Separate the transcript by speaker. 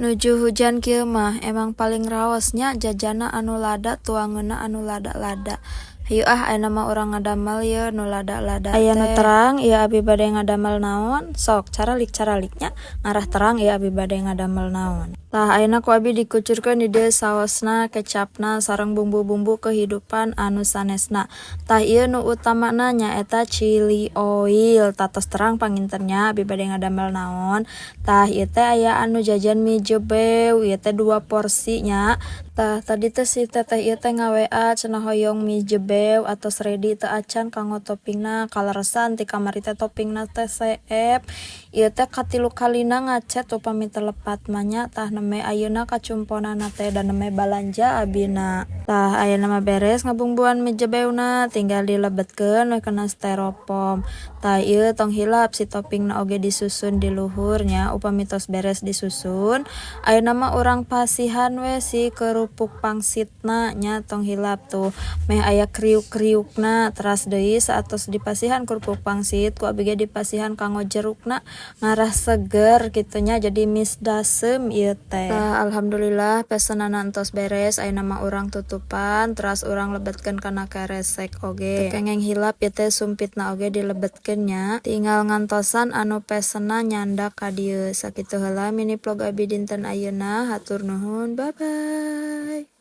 Speaker 1: Nuju hujan kieu mah emang paling raosnya jajana anu lada tuangeuna anu lada-lada. Hayu ayeuna mah urang ngadamel ye nu lada-lada teh. Aya nu terang ieu abi bade ngadamel naon? Sok caralik-caraliknya ngarah terang ieu abi bade ngadamel naon. Tah ayeuna ku abi dikucurkeun di dieu saosna, kecapna, sareng bumbu-bumbu kehidupan anu sanesna. Tah ieu nu utamana nyaeta chili oil. Tah tos terang pangintennya abi bade ngadamel naon. Tah ieu teh aya anu jajan mie jebeu, ieu teh 2 porsi nya. Tah tadi teh si teteh ieu teh ngawea cenah hoyong mie jebeu atos ready teu acan kanggo toppingna kaleresan ti kamari teh toppingna teh seep. Ieu teh katilu kalina ngacet upami teu lepat mah nya tah neme ayeuna kacumponana teh dan neme balanja abina. Tah ayeuna mah beres ngabumbuan mie jebeuna tinggal dilebetkeun we kana styrofoam. Tah ieu tong hilap si toppingna oge disusun di luhurnya upami tos beres disusun ayeuna mah urang pasihan we si kerupuk pangsitna nya tong hilap tuh meh aya kriuk-kriukna teras deui saatos dipasihan kerupuk pangsit ku abi ge dipasihan kanggo jerukna ngarah seger kitu nya jadi misdasem ieu teh. Alhamdulillah pesenana entos beres ayeuna mah urang tutupan teras urang lebetkeun kana keresek oge. Kengeng hilap ieu teh sumpitna oge dilebetkeun nya tinggal ngantosan anu pesenna nyandak ka dieu. Sakitu heula mini vlog abi dinten ayeuna hatur nuhun bye bye.